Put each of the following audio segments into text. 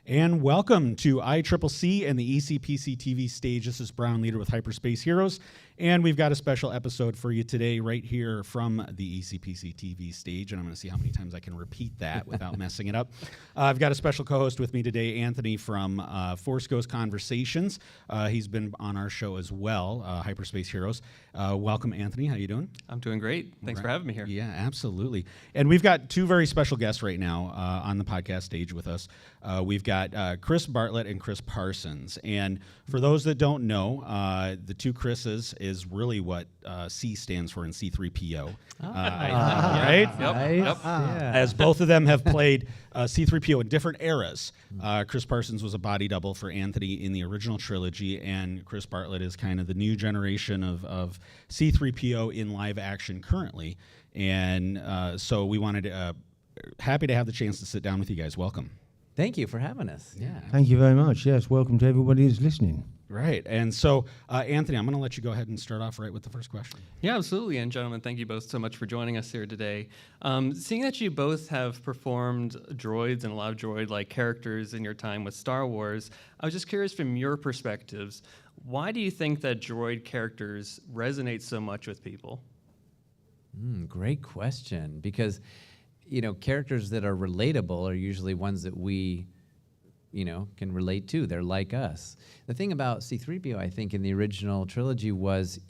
And welcome to ICCC and the ECPC TV stage. This is Brown Leader with Hyperspace Heroes, and we've got a special episode for you today right here from the ECPC TV stage, and I'm going to see how many times I can repeat that without messing it up. I've got a special co-host with me today, Anthony from Force Ghost Conversations. He's been on our show as well, Hyperspace Heroes. Welcome, Anthony. How you doing? I'm doing great. Thanks for having me here. Yeah, absolutely. And we've got two very special guests right now on the podcast stage with us. We've got Chris Bartlett and Chris Parsons. And for those that don't know, the two Chris's is really what C stands for in C3PO. Right? Yep. Yep. Yeah. As both of them have played C3PO in different eras. Chris Parsons was a body double for Anthony in the original trilogy, and Chris Bartlett is kind of the new generation of C3PO in live action currently. And so we wanted to, happy to have the chance to sit down with you guys. Welcome. Thank you for having us. Yeah. Thank you very much. Yes, welcome to everybody who's listening. Right. And so, Anthony, I'm going to let you go ahead and start off right with the first question. Yeah, absolutely. And gentlemen, thank you both so much for joining us here today. Seeing that you both have performed droids and a lot of droid-like characters in your time with Star Wars, I was just curious from your perspectives, why do you think that droid characters resonate so much with people? Great question. Because, you know, characters that are relatable are usually ones that we, you know, can relate to. They're like us. The thing about C-3PO, I think, in the original trilogy was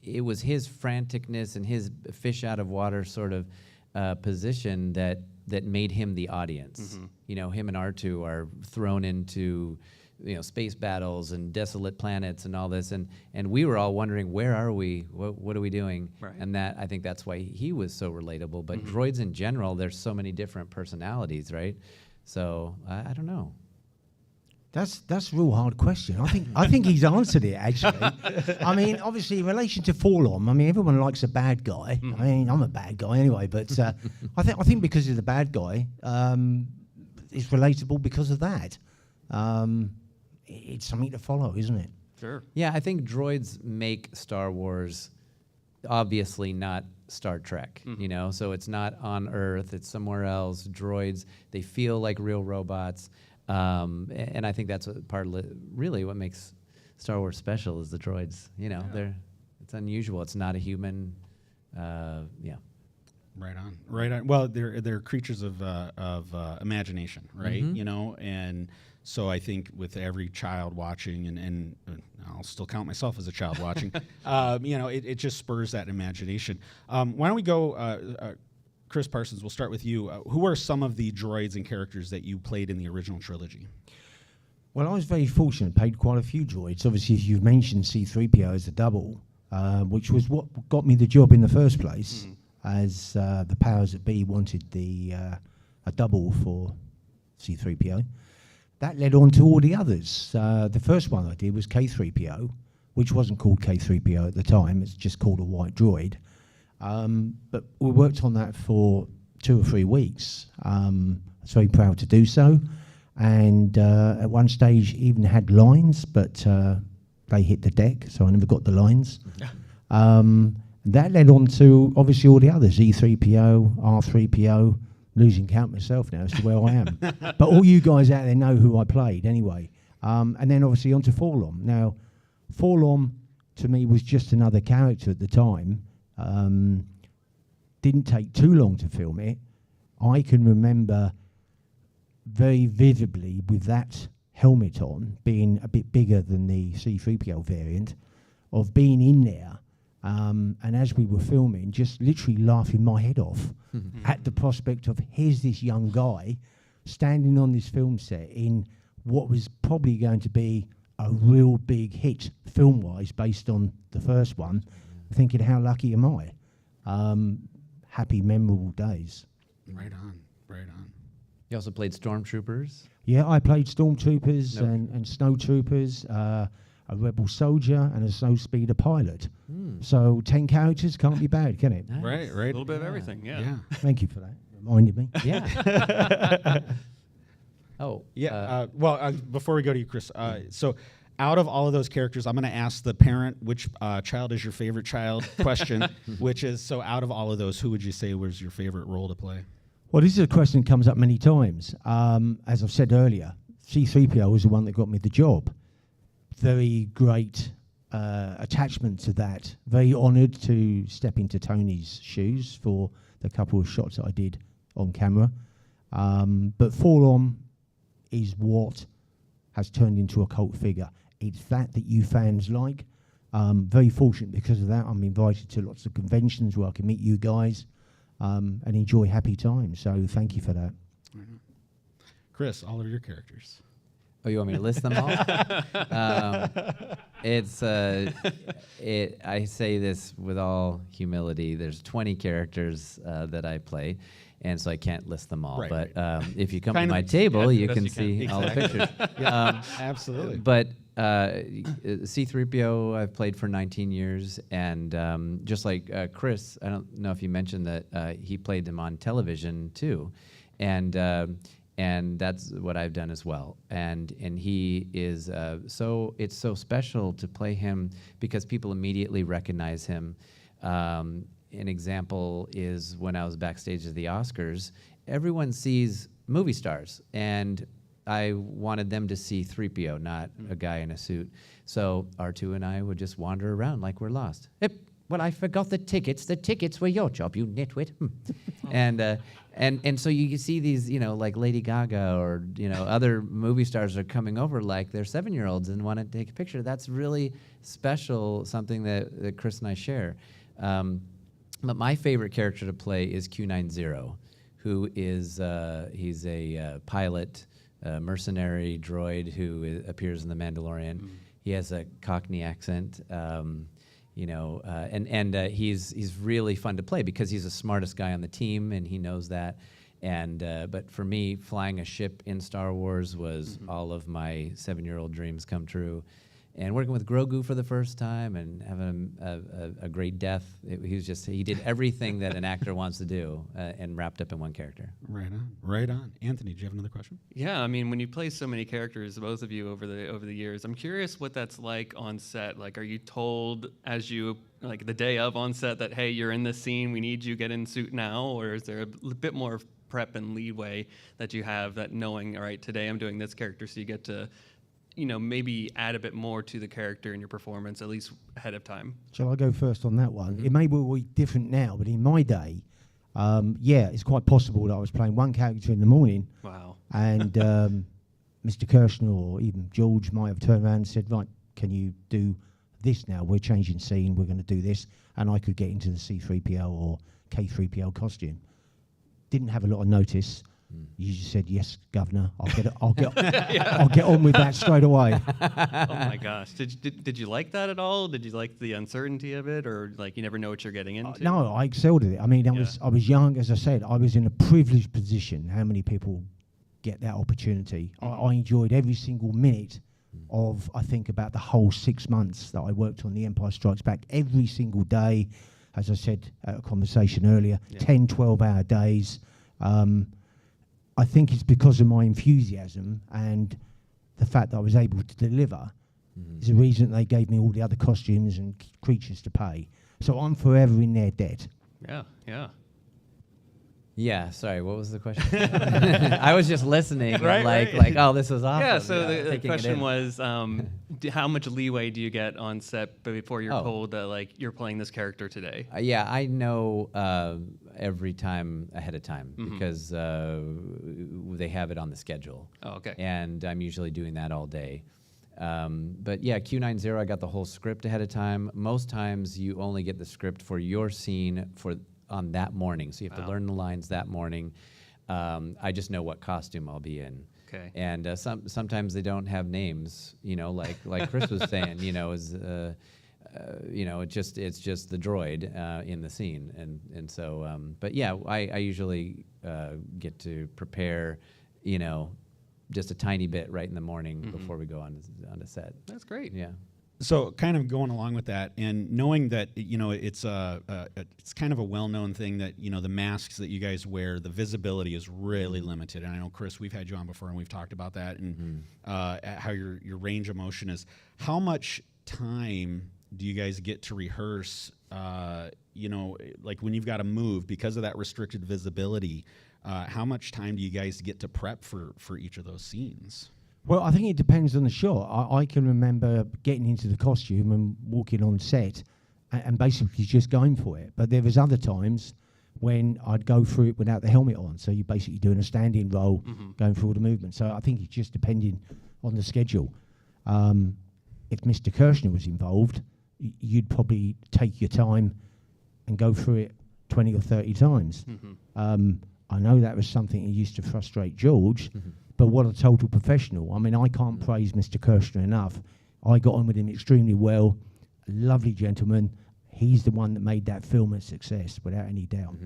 it was his franticness and his fish out of water sort of position that made him the audience. Mm-hmm. You know, him and R2 are thrown into, you know, space battles and desolate planets and all this, and we were all wondering, where are we? What are we doing? Right. And that, I think that's why he was so relatable. But droids in general, there's so many different personalities, right? So I don't know. That's a real hard question. I think he's answered it actually. I mean, obviously in relation to Forlom, I mean everyone likes a bad guy. I mean, I'm a bad guy anyway, but I think because he's a bad guy, it's relatable because of that. It's something to follow, isn't it? Sure. Yeah, I think droids make Star Wars obviously not Star Trek, you know? So it's not on Earth, it's somewhere else. Droids, they feel like real robots. And I think that's part of really what makes Star Wars special is the droids. You know, it's unusual. It's not a human, yeah. Right on. Right on. Well, they're creatures of imagination, right? You know, and so I think with every child watching, and I'll still count myself as a child watching, you know, it just spurs that imagination. Why don't we go, Chris Parsons, we'll start with you. Who are some of the droids and characters that you played in the original trilogy? Well, I was very fortunate, played quite a few droids. Obviously, as you've mentioned, C-3PO as a double, which was what got me the job in the first place, as the powers that be wanted a double for C-3PO. That led on to all the others. The first one I did was K-3PO, which wasn't called K-3PO at the time. It's just called a white droid. But we worked on that for 2 or 3 weeks. I was very proud to do so. And at one stage even had lines, but they hit the deck, so I never got the lines. That led on to obviously all the others, E3PO, R3PO, losing count myself now as to where I am. But all you guys out there know who I played anyway. And then obviously onto Forlom. Now, Forlom to me was just another character at the time. Didn't take too long to film it. I can remember very vividly with that helmet on, being a bit bigger than the C-3PO variant, of being in there. And as we were filming, just literally laughing my head off at the prospect of here's this young guy standing on this film set in what was probably going to be a real big hit film-wise based on the first one, thinking how lucky am I? Happy, memorable days. Right on, right on. You also played Stormtroopers. Yeah, I played Stormtroopers and Snowtroopers, a rebel soldier and a snowspeeder pilot. So 10 characters can't be bad, can it? Nice. Right, A right. little bit of everything, yeah. Thank you for that. Reminded me. Yeah. Oh. Yeah. Well, before we go to you, Chris, so out of all of those characters, I'm going to ask the parent, which child is your favorite child question, which is, so out of all of those, who would you say was your favorite role to play? Well, this is a question that comes up many times. As I've said earlier, C3PO was the one that got me the job. Very great attachment to that. Very honoured to step into Tony's shoes for the couple of shots that I did on camera. But Fall On is what has turned into a cult figure. It's that you fans like. Very fortunate because of that. I'm invited to lots of conventions where I can meet you guys and enjoy happy times. So thank you for that. Chris, all of your characters. Oh, you want me to list them all? I say this with all humility. There's 20 characters that I play, and so I can't list them all. Right, but right. If you come Kind to of- my table, yeah, you best can you can. see all the pictures. Absolutely. But C3PO, I've played for 19 years, and just like Chris, I don't know if you mentioned that he played him on television too, and that's what I've done as well. And he is it's so special to play him because people immediately recognize him. An example is when I was backstage at the Oscars, everyone sees movie stars, and I wanted them to see 3PO, not a guy in a suit. So R2 and I would just wander around like we're lost. Well, I forgot the tickets. The tickets were your job, you nitwit. And so you see these, like Lady Gaga or, other movie stars are coming over like they're 7-year-olds and want to take a picture. That's really special, something that Chris and I share. But my favorite character to play is Q90, who is he's a pilot, mercenary droid who appears in The Mandalorian. Mm. He has a Cockney accent. He's really fun to play because he's the smartest guy on the team, and he knows that. But for me, flying a ship in Star Wars was all of my 7-year-old dreams come true. And working with Grogu for the first time and having a great death, he did everything that an actor wants to do and wrapped up in one character. Right on. Anthony, do you have another question? Yeah, I mean, when you play so many characters, both of you over the years, I'm curious what that's like on set. Like, are you told as you like the day of on set that, hey, you're in this scene, we need you, get in suit now, or is there a bit more prep and leeway that you have that knowing, all right, today I'm doing this character, so you get to maybe add a bit more to the character in your performance, at least ahead of time? Shall I go first on that one? It may well be different now, but in my day, it's quite possible that I was playing one character in the morning. Wow. And Mr. Kirshner or even George might have turned around and said, right, can you do this now? We're changing scene, we're going to do this. And I could get into the C3PO or K3PO costume. Didn't have a lot of notice. You just said, yes, Governor, I'll get on with that straight away. Oh my gosh. Did you like that at all? Did you like the uncertainty of it, or like you never know what you're getting into? No, I excelled at it. I mean, I was young, as I said. I was in a privileged position. How many people get that opportunity? I enjoyed every single minute of, I think, about the whole 6 months that I worked on The Empire Strikes Back. Every single day, as I said at a conversation earlier, 10, 12-hour days. I think it's because of my enthusiasm and the fact that I was able to deliver is the reason they gave me all the other costumes and creatures to pay. So I'm forever in their debt. Yeah. Yeah, sorry, what was the question? I was just listening, and Right. like, oh, this was awesome. Yeah, so the taking it question in. was, how much leeway do you get on set before you're told that like you're playing this character today? Yeah, I know every time ahead of time because they have it on the schedule. Oh, okay. And I'm usually doing that all day. But yeah, Q90, I got the whole script ahead of time. Most times you only get the script for your scene on that morning, so you have to learn the lines that morning. I just know what costume I'll be in. Okay. And sometimes they don't have names, like Chris was saying, it's just the droid in the scene, and so. But yeah, I usually get to prepare, just a tiny bit right in the morning before we go on the set. That's great. Yeah. So kind of going along with that and knowing that, it's kind of a well-known thing that, the masks that you guys wear, the visibility is really limited. And I know, Chris, we've had you on before and we've talked about that and how your range of motion is. How much time do you guys get to rehearse, like when you've got to move because of that restricted visibility? How much time do you guys get to prep for each of those scenes? Well, I think it depends on the shot. I can remember getting into the costume and walking on set and basically just going for it. But there was other times when I'd go through it without the helmet on. So you're basically doing a standing role, going through all the movement. So I think it's just depending on the schedule. If Mr. Kirshner was involved, you'd probably take your time and go through it 20 or 30 times. I know that was something that used to frustrate George, but what a total professional. I mean, I can't praise Mr. Kirshner enough. I got on with him extremely well. A lovely gentleman. He's the one that made that film a success, without any doubt.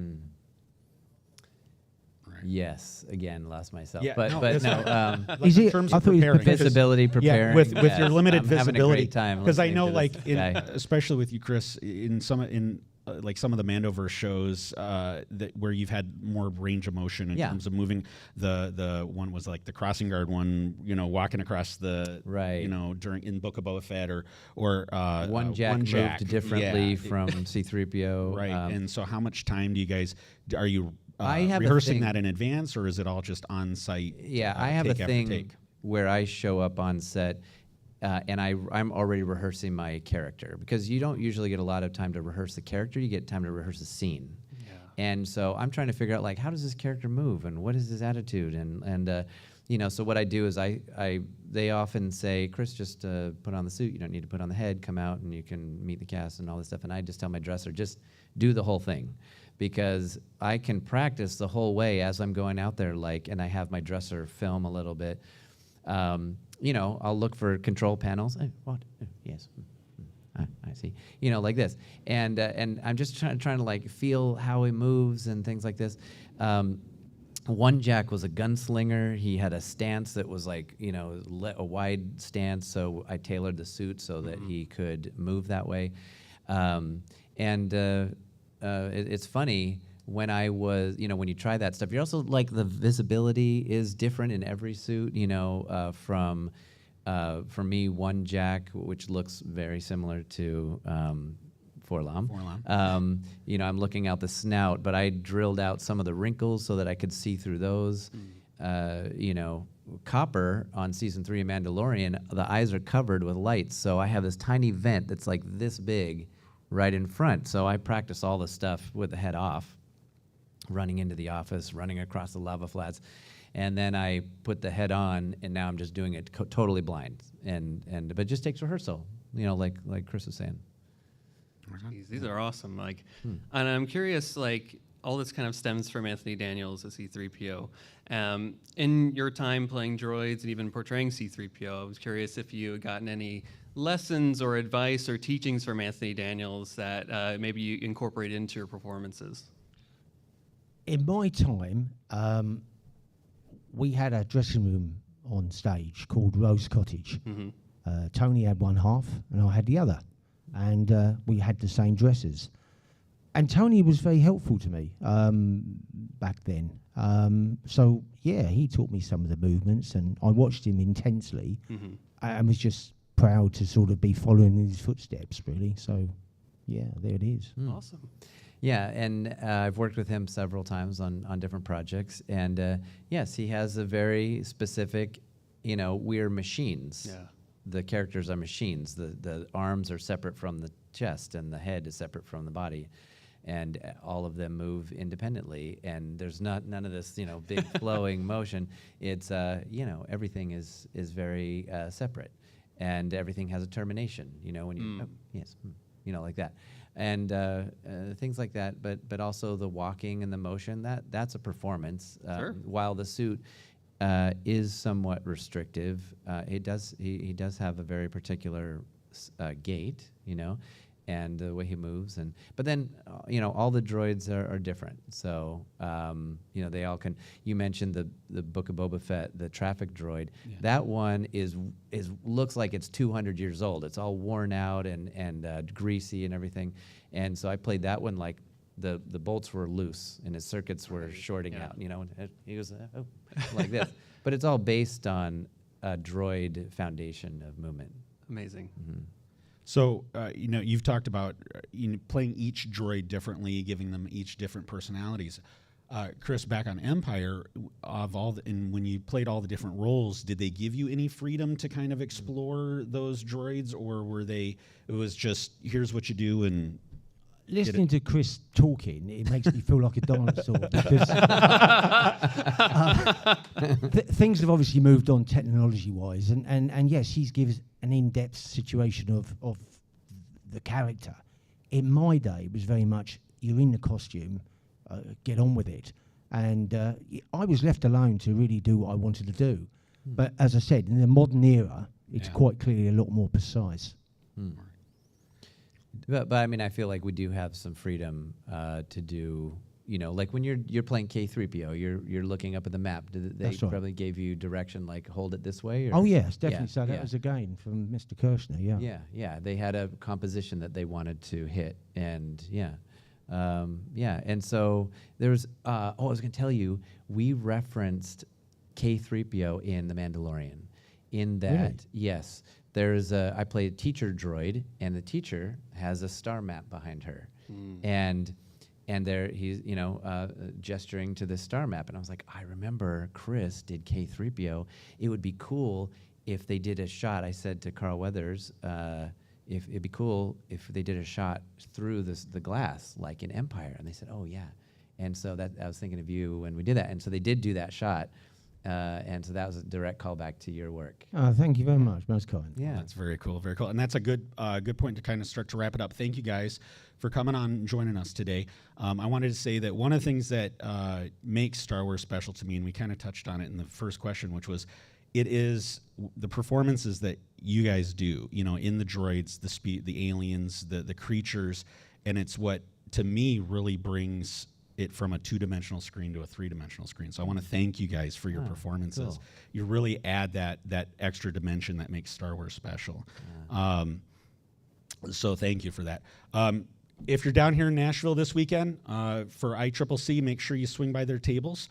Yes, again, lost myself. Yeah, but no, no. like Is in it- terms I of thought he was preparing, 'cause- Visibility, preparing. with yes, your limited I'm having a visibility, great time because I listening know, to like this guy. especially with you, Chris, in like some of the Mandoverse shows that where you've had more range of motion in terms of moving. The one was like the crossing guard one, walking across the Right. in Book of Boba Fett or One Jack moved differently from C-3PO. right. And so, how much time do you guys are you I have a rehearsing thing- that in advance, or is it all just on site? Yeah, I have a take after thing take? where I show up on set and I'm already rehearsing my character, because you don't usually get a lot of time to rehearse the character. You get time to rehearse the scene. And so I'm trying to figure out, like, how does this character move and what is his attitude? And so what I do is they often say, Chris, just put on the suit. You don't need to put on the head. Come out and you can meet the cast and all this stuff. And I just tell my dresser, just do the whole thing, because I can practice the whole way as I'm going out there, and I have my dresser film a little bit. I'll look for control panels. What? Yes. I see. Like this. And I'm just trying to feel how he moves and things like this. One Jack was a gunslinger. He had a stance that was a wide stance, so I tailored the suit so that he could move that way. It's funny, when I was, when you try that stuff, you're also the visibility is different in every suit, from, for me, One Jack, which looks very similar to Forlam. I'm looking out the snout, but I drilled out some of the wrinkles so that I could see through those. Copper on season 3 of Mandalorian, the eyes are covered with lights, so I have this tiny vent that's like this big right in front. So I practice all the stuff with the head off, running into the office, running across the lava flats, and then I put the head on, and now I'm just doing it totally blind. But it just takes rehearsal, like Chris was saying. Jeez, these are awesome. And I'm curious, all this kind of stems from Anthony Daniels as C-3PO. In your time playing droids and even portraying C-3PO, I was curious if you had gotten any lessons or advice or teachings from Anthony Daniels that maybe you incorporate into your performances. In my time, we had a dressing room on stage called Rose Cottage. Tony had one half and I had the other. And we had the same dresses. And Tony was very helpful to me back then. So, yeah, he taught me some of the movements, and I watched him intensely and was just proud to sort of be following in his footsteps, really. So, yeah, there it is. Awesome. Yeah, and I've worked with him several times on different projects. And, yes, he has a very specific, we're machines. Yeah. The characters are machines. The arms are separate from the chest, and the head is separate from the body. And all of them move independently, and there's none of this, big flowing motion. It's, everything is very separate, and everything has a termination. When you, like that, and things like that. But also the walking and the motion, that's a performance. Sure. While the suit is somewhat restrictive, he does have a very particular gait, and the way he moves, but then all the droids are different. So they all can. You mentioned the Book of Boba Fett, the traffic droid. Yeah. That one looks like it's 200 years old. It's all worn out and greasy and everything. And so I played that one like the bolts were loose and his circuits were shorting out. And he was like this. But it's all based on a droid foundation of movement. Amazing. Mm-hmm. So, you've talked about playing each droid differently, giving them each different personalities. Chris, back on Empire, and when you played all the different roles, did they give you any freedom to kind of explore those droids, or were they? It was just here's what you do and. Listening to Chris talking, it makes me feel like a dinosaur because things have obviously moved on technology-wise, and yes, he gives an in-depth situation of the character. In my day, it was very much you're in the costume, get on with it, and I was left alone to really do what I wanted to do. But as I said, in the modern era, it's quite clearly a lot more precise. But I mean, I feel like we do have some freedom to do, like when you're playing K3PO, you're looking up at the map. They That's right. probably gave you direction, like hold it this way? Or Oh yes, definitely. Yeah, So that yeah. was again from Mr. Kirshner. Yeah. Yeah. They had a composition that they wanted to hit, and and so there was. I was going to tell you, we referenced K3PO in The Mandalorian. In that, Really? yes, I play a teacher droid, and the teacher has a star map behind her, and there he's gesturing to this star map, and I was like, I remember Chris did K3PO. It would be cool if they did a shot. I said to Carl Weathers, if it'd be cool if they did a shot through the glass like in Empire, and they said, oh yeah, and so that I was thinking of you when we did that, and so they did do that shot. And so that was a direct callback to your work. Thank you very much. Most kind. Yeah. That's very cool, very cool. And that's a good point to kind of start to wrap it up. Thank you guys for coming on and joining us today. I wanted to say that one of the things that makes Star Wars special to me, and we kind of touched on it in the first question, which was it is the performances that you guys do, in the droids, the aliens, the creatures, and it's what, to me, really brings it from a two-dimensional screen to a three-dimensional screen. So I want to thank you guys for your performances. Cool. You really add that extra dimension that makes Star Wars special. So thank you for that. If you're down here in Nashville this weekend for ICCC, make sure you swing by their tables,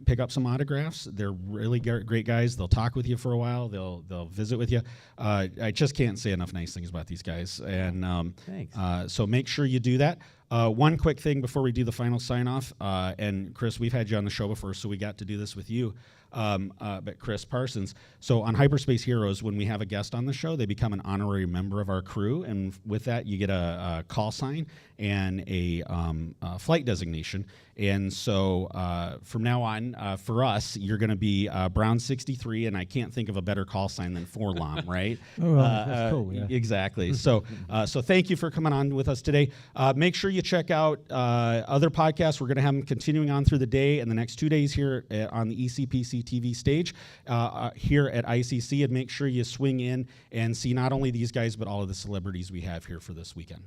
pick up some autographs. They're really great guys. They'll talk with you for a while. They'll visit with you. I just can't say enough nice things about these guys. And Thanks. So make sure you do that. One quick thing before we do the final sign-off, and Chris, we've had you on the show before, so we got to do this with you, but Chris Parsons. So on Hyperspace Heroes, when we have a guest on the show, they become an honorary member of our crew, and with that, you get a call sign and a flight designation. And so from now on, for us, you're going to be Brown 63, and I can't think of a better call sign than Forlom, right? Oh, right. That's cool. Yeah. Exactly. So thank you for coming on with us today. Make sure you check out other podcasts. We're going to have them continuing on through the day and the next 2 days here on the ECPC TV stage here at ICC. And make sure you swing in and see not only these guys, but all of the celebrities we have here for this weekend.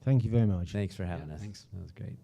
Thank you very much. Thanks for having us. Thanks. That was great.